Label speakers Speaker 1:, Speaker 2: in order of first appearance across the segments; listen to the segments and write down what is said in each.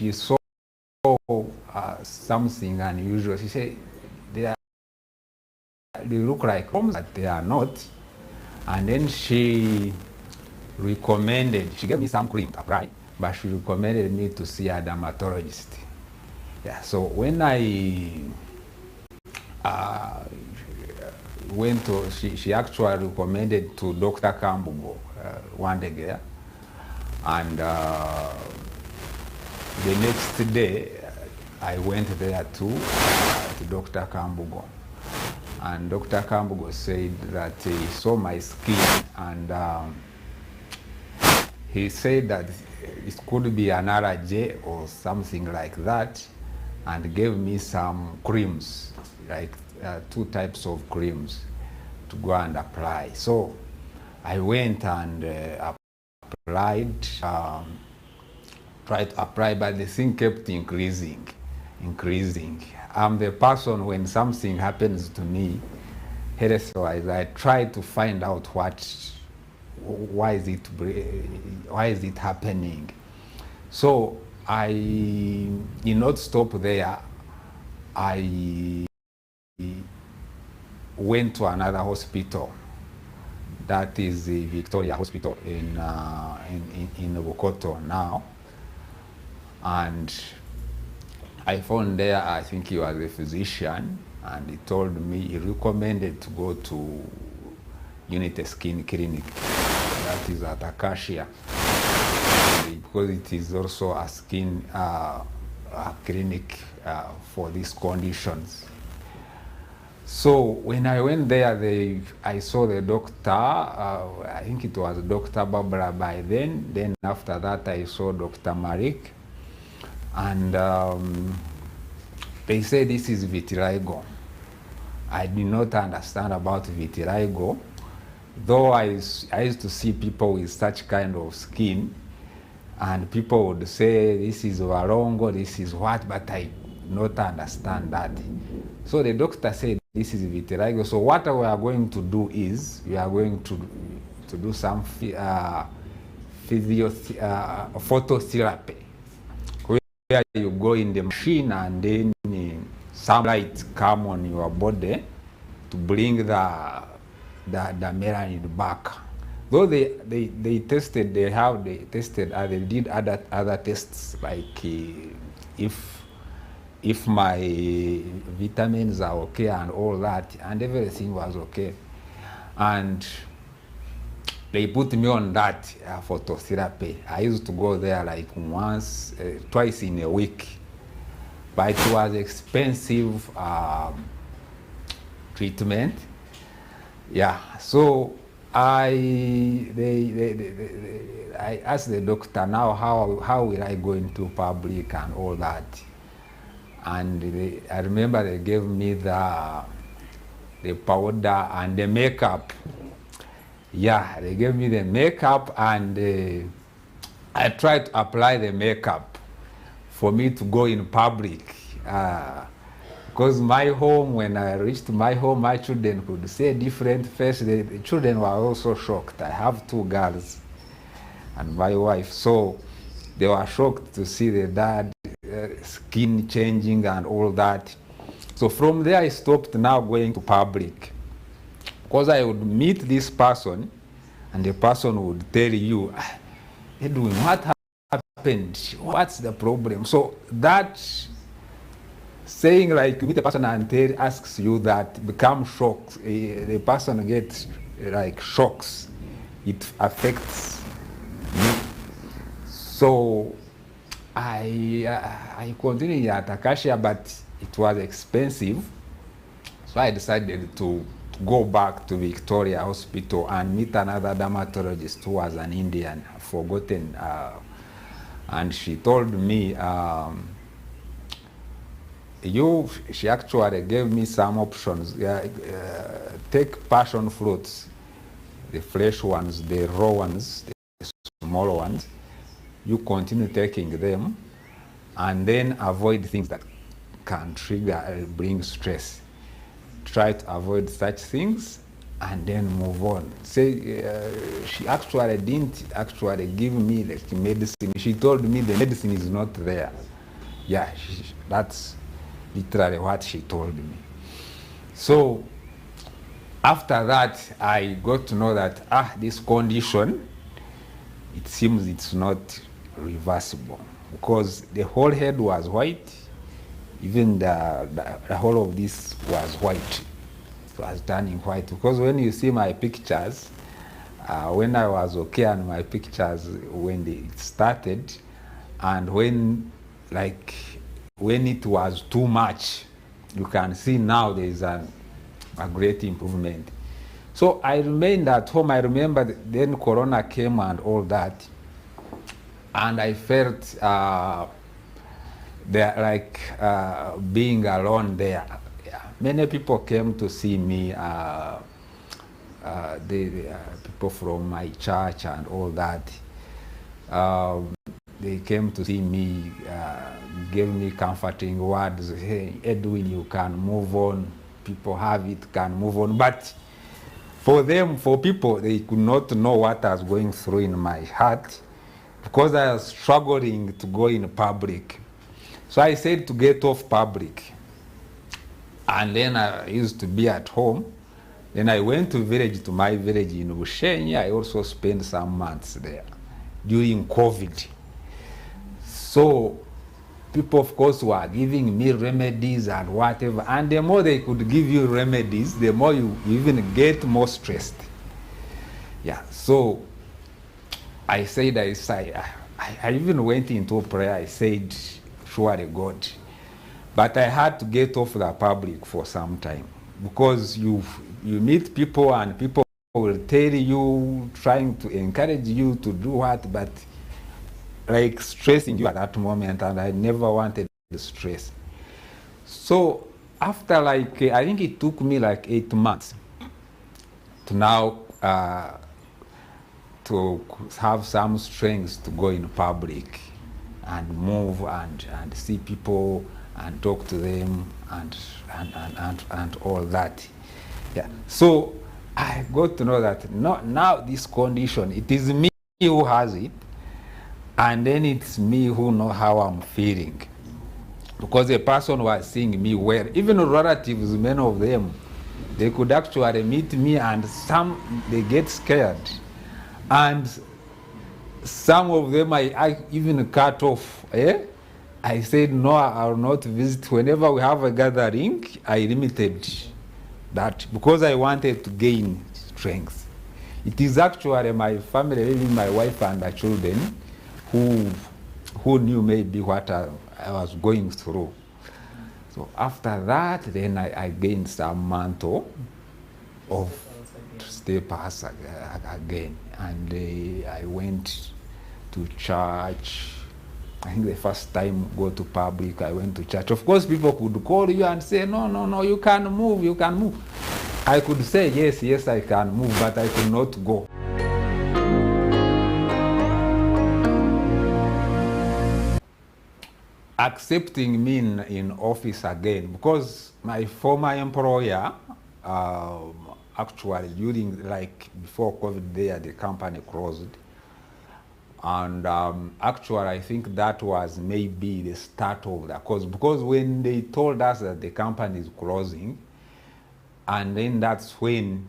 Speaker 1: she saw something unusual. She said, they look like homes, but they are not. And then she recommended, she gave me some cream to apply, but she recommended me to see a dermatologist. Yeah, so when I went to, she actually recommended to Dr. Kambugo one day there. And the next day, I went there to Dr. Kambugo. And Dr. Kambugo said that he saw my skin and he said that it could be an allergy or something like that, and gave me some creams, like 2 types of creams to go and apply. So I went and applied, tried to apply, but the thing kept increasing. I'm the person, when something happens to me, health-wise, I try to find out why is it happening. So I did not stop there. I went to another hospital. That is the Victoria Hospital in Bukoto now. And I found there, I think he was a physician, and he told me, he recommended to go to Unity Skin Clinic, that is at Acacia, because it is also a skin clinic for these conditions. So when I went there, I saw the doctor, I think it was Dr. Barbara by then. Then after that, I saw Dr. Marik. And they say this is vitiligo. I did not understand about vitiligo, though I used to see people with such kind of skin, and people would say this is Warongo, this is what, but I did not understand that. So the doctor said this is vitiligo. So what we are going to do is, we are going to do some phototherapy, where you go in the machine and then some light come on your body to bring the melanin back. Though they tested, they did other tests, like if my vitamins are okay and all that, and everything was okay. And they put me on that phototherapy. I used to go there like twice in a week, but it was expensive treatment. Yeah, so I asked the doctor, now how will I go into public and all that? And I remember they gave me the powder and the makeup. Yeah, they gave me the makeup, and I tried to apply the makeup for me to go in public. Because my home, when I reached my home, my children could see a different face. The children were also shocked. I have 2 girls and my wife. So they were shocked to see the dad skin changing and all that. So from there, I stopped now going to public. Because I would meet this person, and the person would tell you, Edwin, what happened? What's the problem? So that saying, like, meet a person and asks you that, becomes shocks. The person gets like shocks. It affects me. So I continued at Acacia, but it was expensive. So I decided to go back to Victoria Hospital and meet another dermatologist who was an Indian, forgotten. And she told me, she actually gave me some options. Take passion fruits, the fresh ones, the raw ones, the small ones. You continue taking them, and then avoid things that can bring stress. Try to avoid such things, and then move on. Say, she actually didn't actually give me the medicine. She told me the medicine is not there. Yeah, that's literally what she told me. So after that, I got to know that, this condition, it seems it's not reversible, because the whole head was white, even the whole of this was white. It was turning white, because when you see my pictures, when I was okay on my pictures when it started, and when it was too much, you can see now there is a great improvement. So I remained at home. I remember then Corona came and all that, and I felt being alone there. Yeah. Many people came to see me, people from my church and all that. They came to see me, gave me comforting words. Hey, Edwin, you can move on. People have it, can move on. But for people, they could not know what I was going through in my heart, because I was struggling to go in public. So I said to get off public. And then I used to be at home. Then I went to my village in Bushenyi. I also spent some months there during COVID. So people, of course, were giving me remedies and whatever. And the more they could give you remedies, the more you even get more stressed. Yeah, so I said, I even went into prayer. I said, surely God. But I had to get off the public for some time, because you meet people and people will tell you, trying to encourage you to do what, but like stressing you at that moment, and I never wanted the stress. So after I think it took me 8 months to now to have some strength to go in public and move and see people and talk to them and all that. Yeah. So I got to know that now this condition, it is me who has it, and then it's me who know how I'm feeling. Because a person was seeing me well, even relatives, many of them, they could actually meet me, and some, they get scared. And some of them I even cut off. I said, no, I will not visit. Whenever we have a gathering, I limited that, because I wanted to gain strength. It is actually my family, maybe my wife and the children, who knew maybe what I was going through. So after that, then I gained some mantle of stay pass again. And I went to church. I think the first time go to public, I went to church. Of course, people could call you and say, no, you can move, you can move. I could say, yes, I can move, but I could not go. Accepting me in office again, because my former employer, actually during before COVID there, the company closed. And actually I think that was maybe the start of that, because when they told us that the company is closing, and then that's when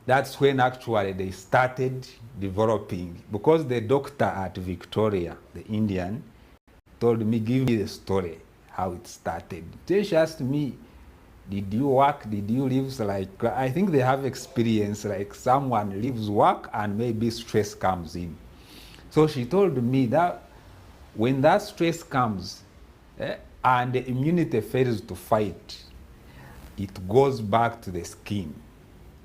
Speaker 1: actually they started developing, because the doctor at Victoria, the Indian, told me, give me the story, how it started. She asked me, did you work, did you leave? I think they have experience, someone leaves work and maybe stress comes in. So she told me that when that stress comes and the immunity fails to fight, it goes back to the skin,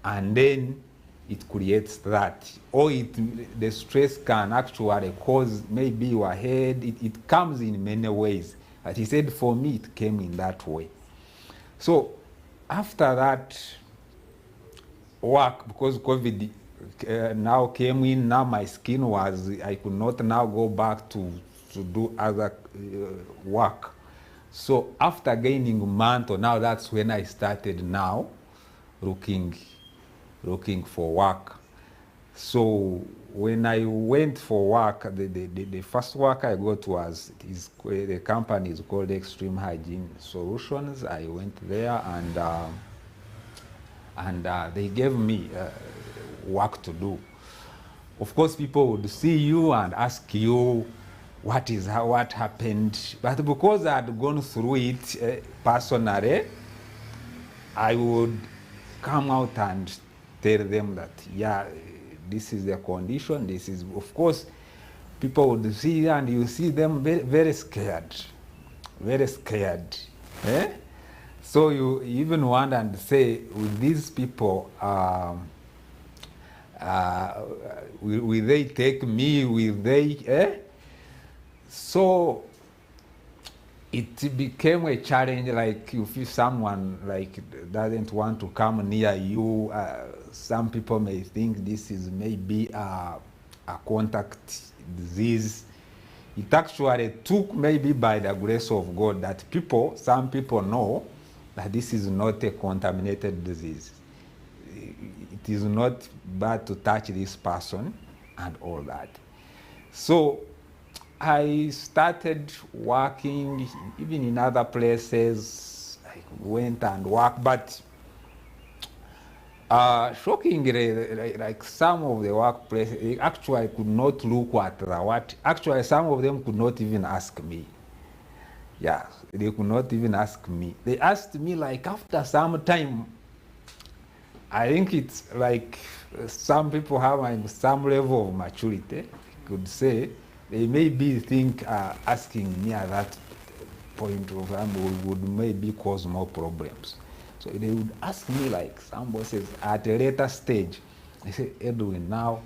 Speaker 1: and then it creates that. Or the stress can actually cause maybe your head. It comes in many ways. But he said, for me, it came in that way. So after that work, because COVID now came in, now my skin was, I could not now go back to do other work. So after gaining mantle, now that's when I started now looking looking for work. So when I went for work, the first work I got was, the company is called Extreme Hygiene Solutions. I went there, and they gave me work to do. Of course, people would see you and ask you what happened. But because I had gone through it personally, I would come out and tell them that, yeah, this is the condition. This is, of course, people would see, and you see them very, very scared, very scared. Eh? So you even wonder and say, with these people, will they take me? Will they? Eh? So it became a challenge. Like, you feel someone like doesn't want to come near you. Some people may think this is maybe a contact disease. It actually took, maybe by the grace of God, that some people know that this is not a contaminated disease. It is not bad to touch this person and all that. So I started working even in other places. I went and worked, but shockingly, like some of the workplaces, they actually could not look at what. Actually, some of them could not even ask me. Yeah, they could not even ask me. They asked me like after some time. I think it's like some people have some level of maturity, could say. They maybe think asking me at that point of time would maybe cause more problems. So they would ask me, like some bosses at a later stage. They say, Edwin, now,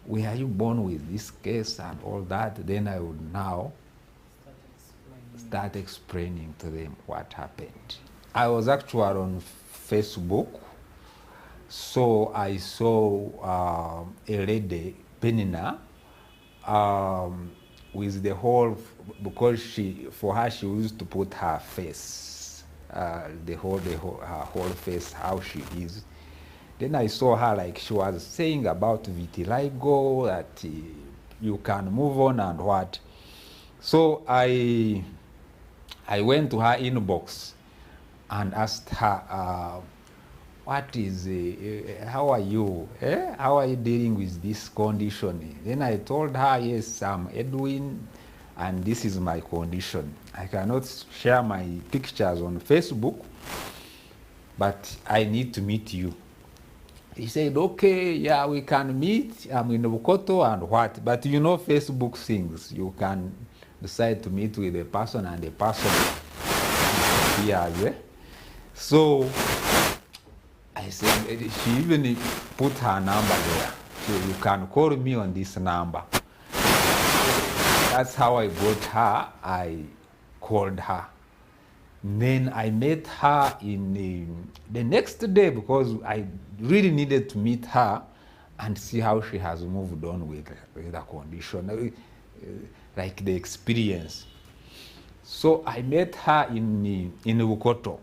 Speaker 1: where are you born with this case and all that? Then I would now start explaining to them what happened. I was actually on Facebook. So I saw a lady, Penina, with the whole, because for her she used to put her face, her whole face, how she is. Then I saw her, like she was saying about vitiligo, that you can move on and what. So I went to her inbox and asked her, what is, how are you? How are you dealing with this condition? Then I told her, yes, I'm Edwin, and this is my condition. I cannot share my pictures on Facebook, but I need to meet you. He said, okay, yeah, we can meet. I'm in Bukoto and what? But you know Facebook things. You can decide to meet with a person and the person appears. So I said, she even put her number there. So you can call me on this number. That's how I got her. I called her. Then I met her in the next day, because I really needed to meet her and see how she has moved on with the condition, like the experience. So I met her in Bukoto,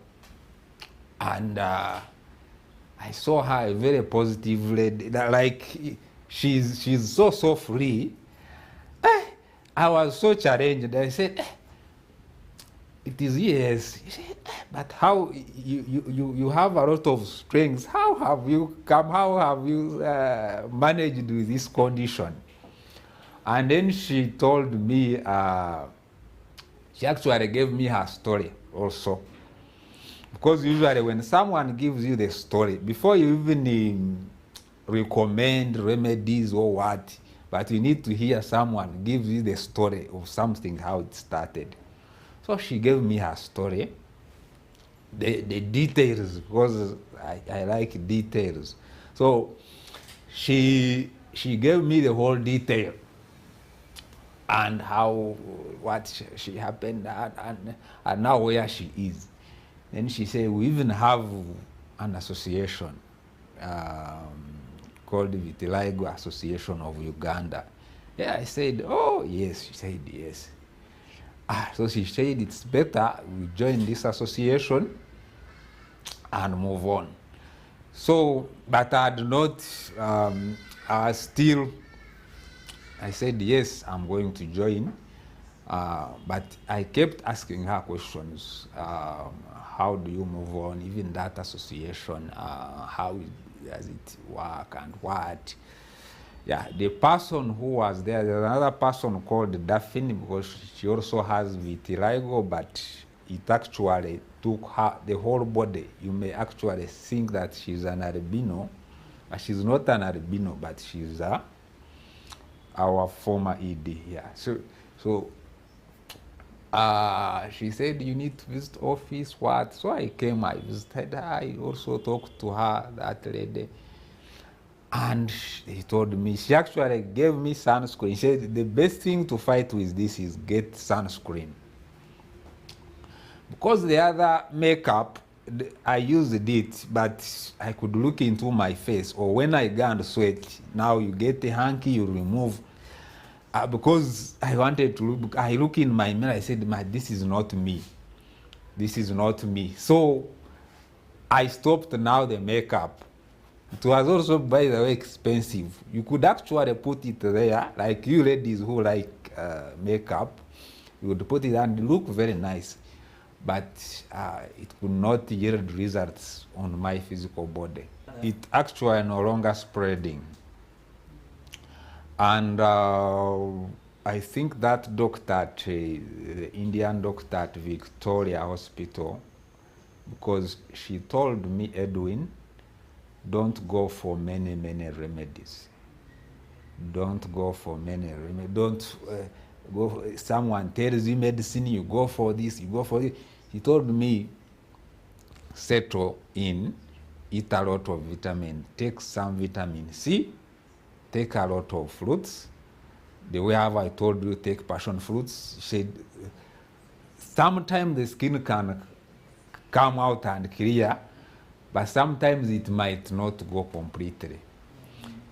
Speaker 1: and I saw her a very positive lady, like she's so free. I was so challenged. I said, it is yes. He said, but how you have a lot of strengths. How have you come? How have you managed with this condition? And then she told me, she actually gave me her story also. Because usually when someone gives you the story, before you even recommend remedies or what, but you need to hear someone gives you the story of something, how it started. So she gave me her story, the details, because I like details. So she gave me the whole detail and what she happened and now where she is. Then she said, we even have an association called the Vitiligo Association of Uganda. Yeah, I said, oh, yes. She said, yes. So she said, it's better we join this association and move on. So, but I had not, still, I said, yes, I'm going to join. But I kept asking her questions. How do you move on? Even that association, how does it work and what? Yeah, the person who was there's another person called Daphne, because she also has vitiligo, but it actually took her the whole body. You may actually think that she's an albino, but she's not an albino, but she's our former ED. Yeah, so she said, you need to visit office, what? So I came, I visited her, I also talked to her, that lady. And he told me, she actually gave me sunscreen. She said, the best thing to fight with this is get sunscreen. Because the other makeup, I used it, but I could look into my face. Or when I go and sweat, now you get the hanky, you remove. Because I wanted to look, I look in my mirror, I said, this is not me. This is not me. So I stopped now the makeup. It was also, by the way, expensive. You could actually put it there, like you ladies who like makeup, you would put it and look very nice. But it could not yield results on my physical body. It actually no longer spreading. And I think that doctor at the Indian doctor at Victoria Hospital, because she told me, Edwin, don't go for many remedies. Don't go for many remedies. Don't go. Someone tells you medicine, you go for this, you go for this. He told me, settle in, eat a lot of vitamin, take some vitamin C, take a lot of fruits. The way I told you, take passion fruits. Sometimes the skin can come out and clear, but sometimes it might not go completely.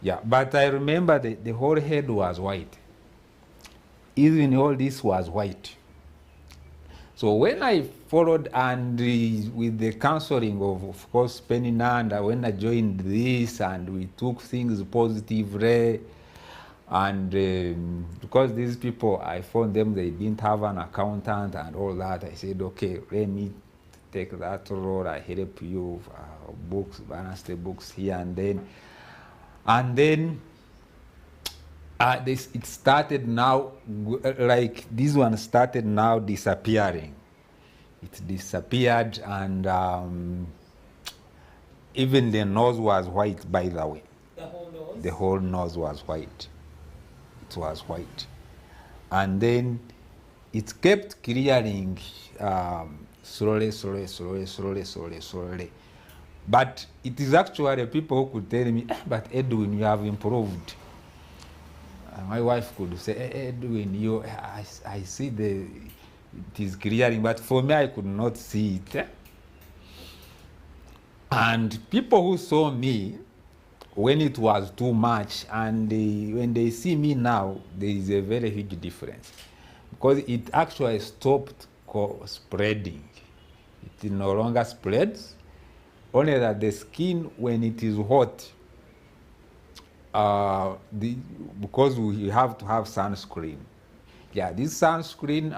Speaker 1: Yeah, but I remember the whole head was white. Even all this was white. So when I followed and with the counseling of course, Penny Nanda, when I joined this and we took things positively, and because these people, I found them, they didn't have an accountant and all that, I said, okay, let me take that role, I help you, books, balance the books here and then. And then it started now, like this one started now disappearing. It disappeared, and even the nose was white, by the way.
Speaker 2: The whole nose?
Speaker 1: The whole nose was white. It was white. And then it kept clearing slowly. But it is actually people who could tell me, but Edwin, you have improved. My wife could say, Edwin, I see it is clearing, but for me, I could not see it. And people who saw me when it was too much, and when they see me now, there is a very huge difference, because it actually stopped spreading. It no longer spreads, only that the skin, when it is hot, because we have to have sunscreen. Yeah, this sunscreen,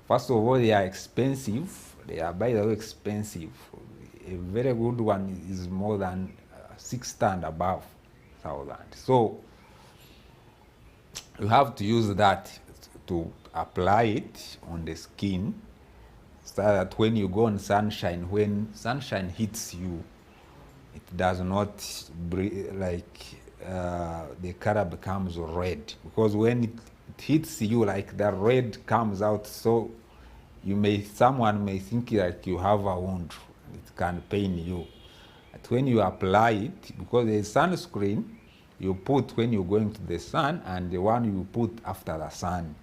Speaker 1: first of all, they are expensive. They are, by the way, expensive. A very good one is more than 60 and above thousand. So you have to use that to apply it on the skin, so that when you go on sunshine, when sunshine hits you, it does not the color becomes red, because when it hits you, like the red comes out, so someone may think like you have a wound, it can pain you. But when you apply it, because the sunscreen you put when you're going to the sun, and the one you put after the sun.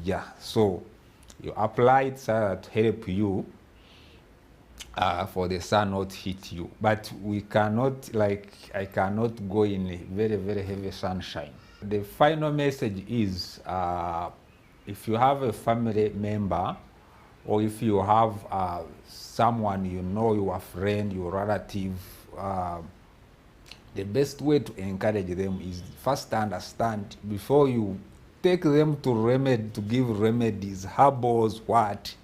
Speaker 1: Yeah, so you apply it so that help you for the sun not hit you. But we cannot, I cannot go in very heavy sunshine. The final message is, if you have a family member or if you have someone you know, your friend, your relative, the best way to encourage them is first understand before you take them to give remedies, herbals, what.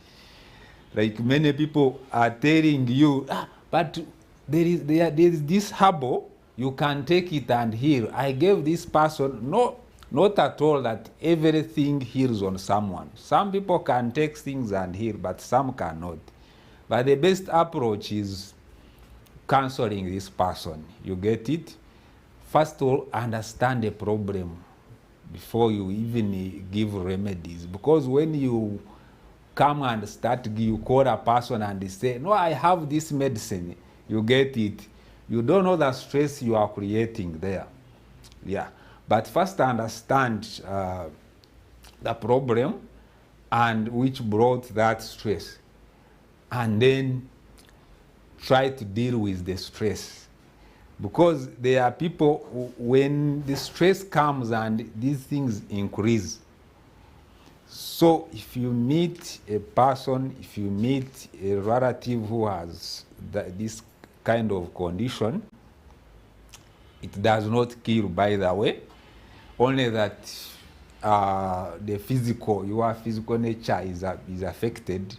Speaker 1: Like many people are telling you, but there is this herbal, you can take it and heal. I gave this person, no, not at all that everything heals on someone. Some people can take things and heal, but some cannot. But the best approach is counseling this person. You get it? First of all, understand the problem before you even give remedies. Because when you come and you call a person and they say, no, I have this medicine, you get it. You don't know the stress you are creating there. Yeah. But first understand the problem and which brought that stress. And then try to deal with the stress. Because there are people who, when the stress comes and these things increase. So if you meet a person, if you meet a relative who has this kind of condition, it does not kill, by the way, only that your physical nature is affected.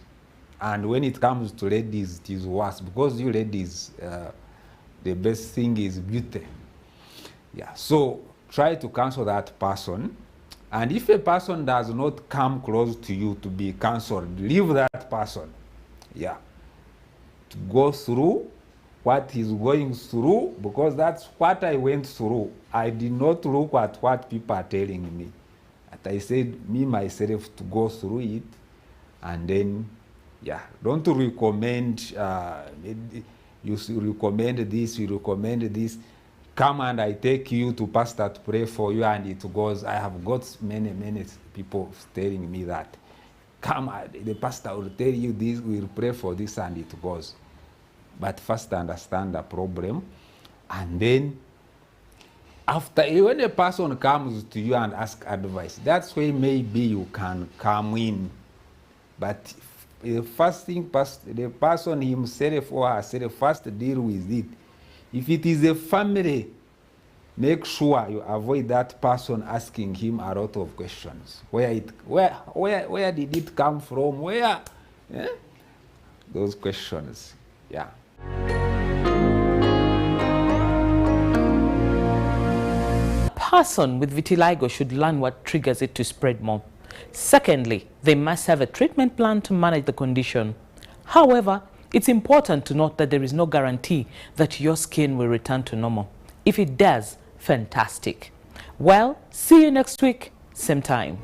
Speaker 1: And when it comes to ladies, it is worse, because you ladies, the best thing is beauty. Yeah. So try to counsel that person. And if a person does not come close to you to be counseled, leave that person. Yeah. To go through what he's going through, because that's what I went through. I did not look at what people are telling me. But I said, me, myself, to go through it. And then, yeah, don't recommend, you recommend this, you recommend this. Come and I take you to pastor to pray for you, and it goes. I have got many people telling me that. Come, the pastor will tell you this, we'll pray for this, and it goes. But first understand the problem, and then after, when a person comes to you and asks advice, that's where maybe you can come in. But the first thing, the person himself or herself first deal with it. If it is a family, make sure you avoid that person asking him a lot of questions. Where did it come from? Where? Yeah? Those questions. Yeah.
Speaker 2: A person with vitiligo should learn what triggers it to spread more. Secondly, they must have a treatment plan to manage the condition. However, it's important to note that there is no guarantee that your skin will return to normal. If it does, fantastic. Well, see you next week, same time.